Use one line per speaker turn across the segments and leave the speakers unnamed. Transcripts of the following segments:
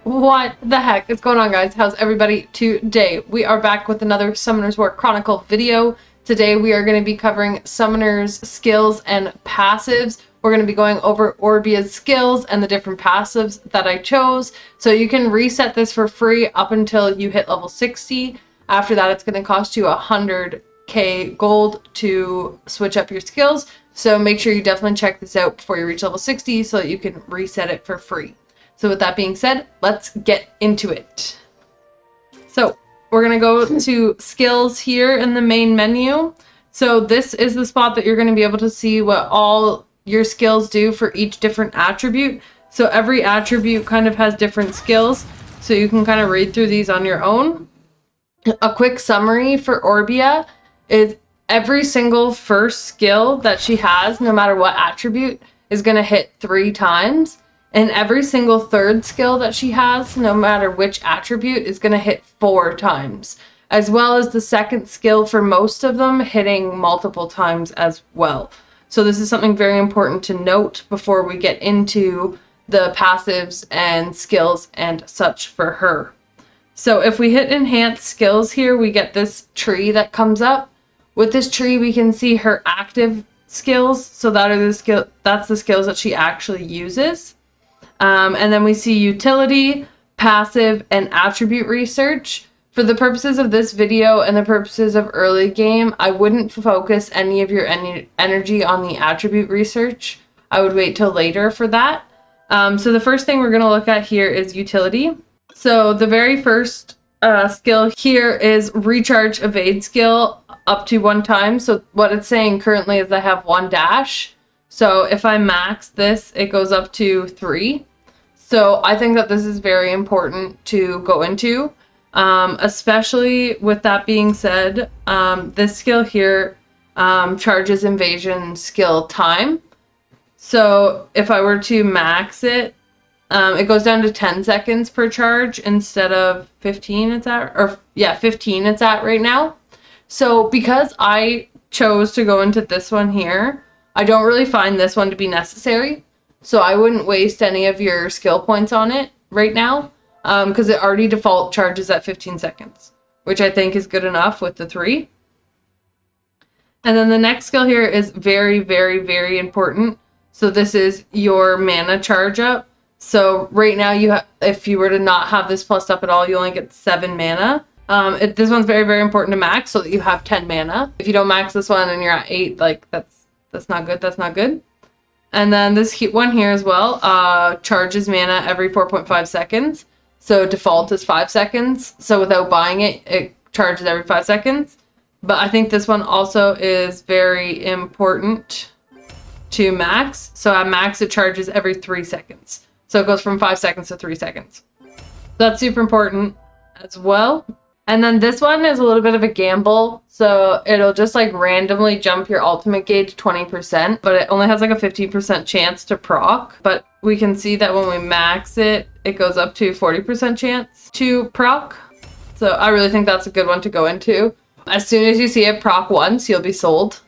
What the heck is going on, guys? How's everybody today? We are back with another Summoner's War Chronicle video. Today we are going to be covering Summoner's skills and passives. We're going to be going over Orbia's skills and the different passives that I chose. So you can reset this for free up until you hit level 60. After that, it's going to cost you 100k gold to switch up your skills. So make sure you definitely check this out before you reach level 60 so that you can reset it for free. So with that being said, let's get into it. So we're going to go to skills here in the main menu. So this is the spot that you're going to be able to see what all your skills do for each different attribute. So every attribute kind of has different skills. So you can kind of read through these on your own. A quick summary for Orbia is every single first skill that she has, no matter what attribute, is going to hit 3 times. And every single third skill that she has, no matter which attribute, is going to hit 4 times. As well as the second skill for most of them hitting multiple times as well. So this is something very important to note before we get into the passives and skills and such for her. So if we hit enhanced skills here, we get this tree that comes up. With this tree, we can see her active skills. So that's the skills that she actually uses. And then we see utility, passive, and attribute research. For the purposes of this video and the purposes of early game, I wouldn't focus any of your energy on the attribute research. I would wait till later for that. So the first thing we're going to look at here is utility. So the very first skill here is recharge evade skill up to 1 time. So what it's saying currently is I have 1 dash. So if I max this, it goes up to 3. So I think that this is very important to go into, especially with that being said, this skill here charges invasion skill time. So if I were to max it, it goes down to 10 seconds per charge instead of 15 it's at, or yeah, 15 it's at right now. So because I chose to go into this one here, I don't really find this one to be necessary. So I wouldn't waste any of your skill points on it right now, because it already default charges at 15 seconds, which I think is good enough with the 3. And then the next skill here is very, very, very important. So this is your mana charge up. So right now, if you were to not have this plussed up at all, you only get 7 mana. This one's very, very important to max so that you have 10 mana. If you don't max this one and you're at 8, like that's not good. That's not good. And then this one here as well charges mana every 4.5 seconds. So default is 5 seconds. So without buying it, it charges every 5 seconds. But I think this one also is very important to max. So at max, it charges every 3 seconds. So it goes from 5 seconds to 3 seconds. That's super important as well. And then this one is a little bit of a gamble. So it'll just like randomly jump your ultimate gauge 20%, but it only has like a 15% chance to proc. But we can see that when we max it, it goes up to 40% chance to proc. So I really think that's a good one to go into. As soon as you see it proc once, you'll be sold.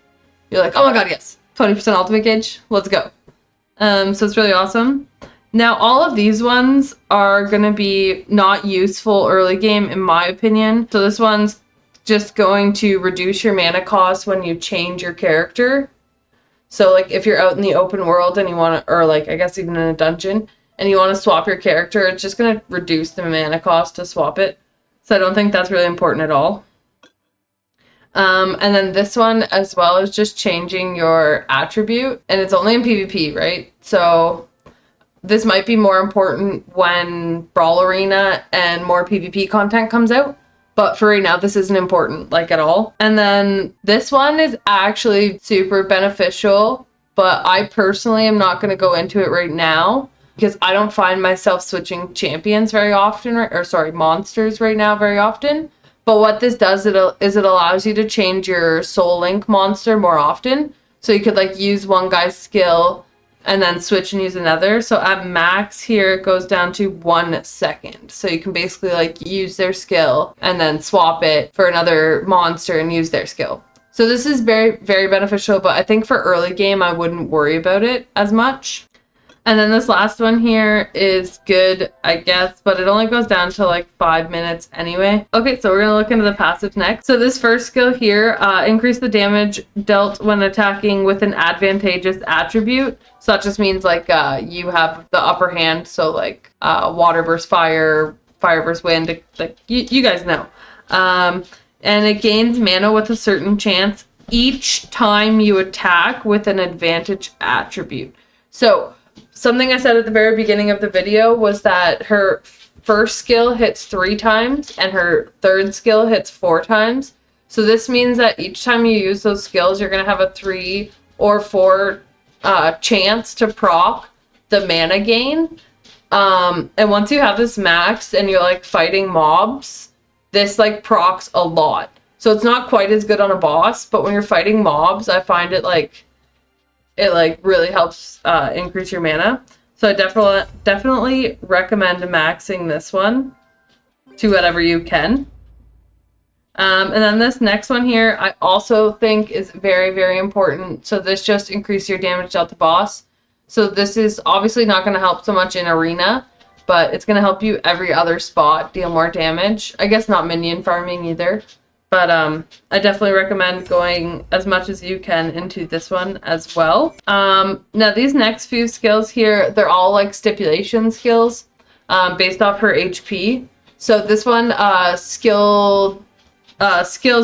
You're like, oh my god, yes, 20% ultimate gauge, let's go. So it's really awesome. Now, all of these ones are going to be not useful early game, in my opinion. So this one's just going to reduce your mana cost when you change your character. So like if you're out in the open world and you want to, or like I guess even in a dungeon, and you want to swap your character, it's just going to reduce the mana cost to swap it. So I don't think that's really important at all. And then this one as well is just changing your attribute. And it's only in PvP, right? So this might be more important when Brawl Arena and more PvP content comes out. But for right now, this isn't important, like, at all. And then this one is actually super beneficial. But I personally am not going to go into it right now, because I don't find myself switching champions very often, or sorry, monsters right now very often. But what this does is it allows you to change your Soul Link monster more often. So you could like use one guy's skill and then switch and use another. So at max here, it goes down to 1 second. So you can basically like use their skill and then swap it for another monster and use their skill. So this is very, very beneficial, but I think for early game, I wouldn't worry about it as much. And then this last one here is good, I guess, but it only goes down to like 5 minutes anyway. Okay, so we're going to look into the passives next. So this first skill here, increase the damage dealt when attacking with an advantageous attribute. So that just means like you have the upper hand, so like water versus fire, fire versus wind, like you guys know. And it gains mana with a certain chance each time you attack with an advantage attribute. So something I said at the very beginning of the video was that her first skill hits 3 times and her third skill hits 4 times. So this means that each time you use those skills, you're going to have a 3 or 4 chance to proc the mana gain. And once you have this maxed and you're like fighting mobs, this like procs a lot. So it's not quite as good on a boss, but when you're fighting mobs, I find it really helps increase your mana. So I definitely recommend maxing this one to whatever you can. And then this next one here, I also think is very, very important. So this just increases your damage dealt to boss. So this is obviously not going to help so much in arena, but it's going to help you every other spot deal more damage. I guess not minion farming either. But I definitely recommend going as much as you can into this one as well. Now these next few skills here, they're all like stipulation skills based off her HP. So this one, skills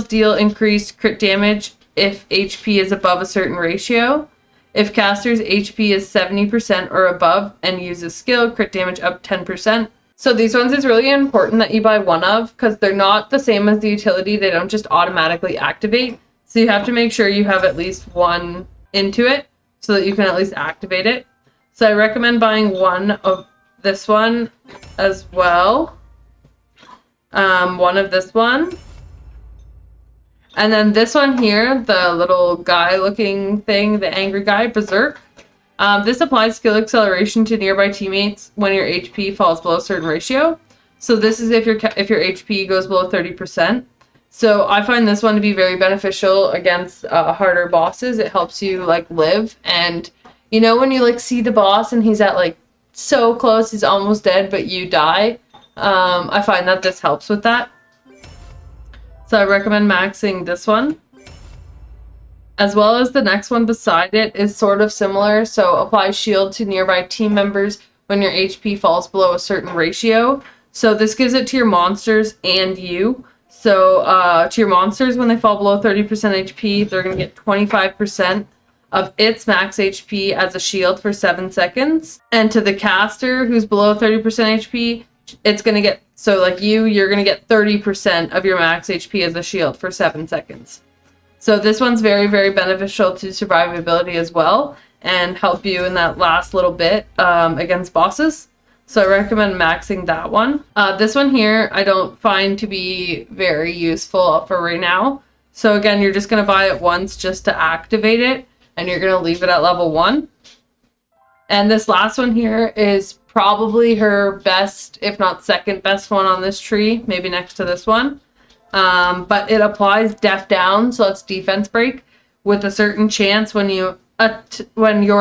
deal increased crit damage if HP is above a certain ratio. If caster's HP is 70% or above and uses skill, crit damage up 10%. So these ones is really important that you buy one of because they're not the same as the utility. They don't just automatically activate. So you have to make sure you have at least one into it so that you can at least activate it. So I recommend buying one of this one as well. One of this one. And then this one here, the little guy looking thing, the angry guy, Berserk. This applies skill acceleration to nearby teammates when your HP falls below a certain ratio. So this is if your HP goes below 30%. So I find this one to be very beneficial against harder bosses. It helps you like live, and you know when you like see the boss and he's at like so close, he's almost dead, but you die. I find that this helps with that. So I recommend maxing this one. As well as the next one beside it is sort of similar. So apply shield to nearby team members when your HP falls below a certain ratio. So this gives it to your monsters and you. So to your monsters, when they fall below 30% HP, they're going to get 25% of its max HP as a shield for 7 seconds. And to the caster who's below 30% HP, it's going to get, so like you're going to get 30% of your max HP as a shield for 7 seconds. So this one's very, very beneficial to survivability as well and help you in that last little bit against bosses. So I recommend maxing that one. This one here I don't find to be very useful for right now. So again, you're just going to buy it once just to activate it, and you're going to leave it at level 1. And this last one here is probably her best, if not second best one on this tree, maybe next to this one. But it applies Death Down, so it's defense break, with a certain chance when your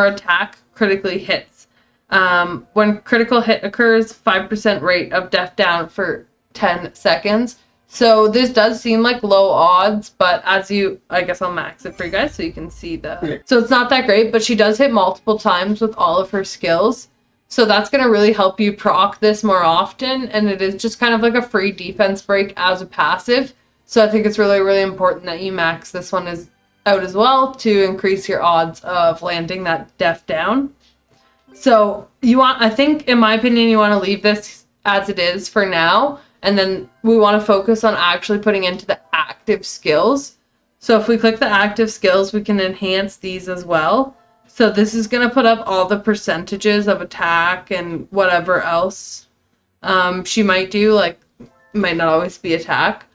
attack critically hits. When critical hit occurs, 5% rate of Death Down for 10 seconds. So this does seem like low odds, but I guess I'll max it for you guys so you can see so it's not that great, but she does hit multiple times with all of her skills. So that's going to really help you proc this more often, and it is just kind of like a free defense break as a passive. So I think it's really, really important that you max this one out as well to increase your odds of landing that Death Down. So I think, in my opinion, you want to leave this as it is for now, and then we want to focus on actually putting into the active skills. So if we click the active skills, we can enhance these as well. So this is going to put up all the percentages of attack and whatever else she might do. Like, might not always be attack,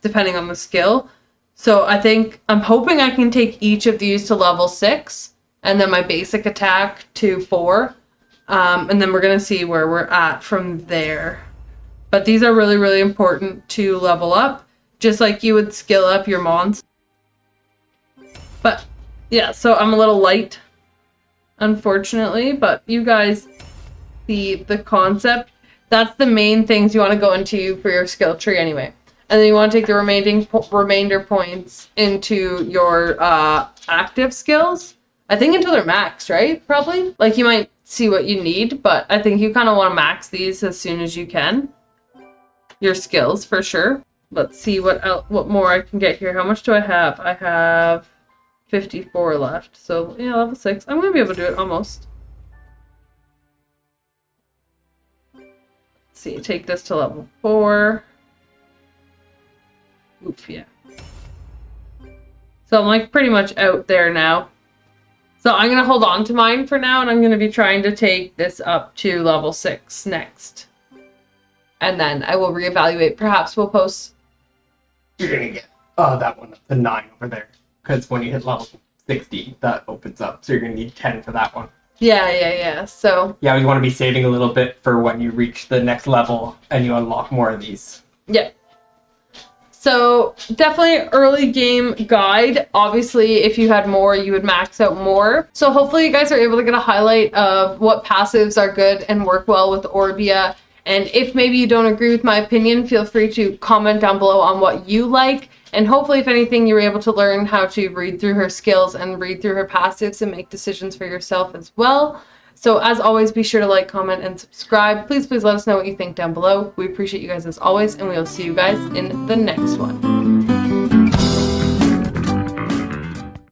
depending on the skill. So I'm hoping I can take each of these to level 6, and then my basic attack to 4. And then we're going to see where we're at from there. But these are really, really important to level up, just like you would skill up your mons. But yeah, so I'm a little light. unfortunately, but you guys see the concept. That's the main things you want to go into for your skill tree anyway. And then you want to take the remainder points into your active skills. I think until they're maxed, right? Probably. Like, you might see what you need, but I think you kind of want to max these as soon as you can. Your skills, for sure. Let's see what more I can get here. How much do I have? I have 54 left. So, yeah, level 6. I'm going to be able to do it almost. Let's see, take this to level 4. Oof, yeah. So I'm like pretty much out there now. So I'm going to hold on to mine for now, and I'm going to be trying to take this up to level 6 next. And then I will reevaluate. Perhaps we'll post.
You're going to get that one up to 9 over there. Because when you hit level 60, that opens up. So you're going to need 10 for that one.
Yeah. So.
Yeah, you want to be saving a little bit for when you reach the next level and you unlock more of these.
Yeah. So definitely early game guide. Obviously, if you had more, you would max out more. So hopefully you guys are able to get a highlight of what passives are good and work well with Orbia. And if maybe you don't agree with my opinion, feel free to comment down below on what you like. And hopefully, if anything, you were able to learn how to read through her skills and read through her passives and make decisions for yourself as well. So as always, be sure to like, comment, and subscribe. Please let us know what you think down below. We appreciate you guys as always, and we will see you guys in the next one.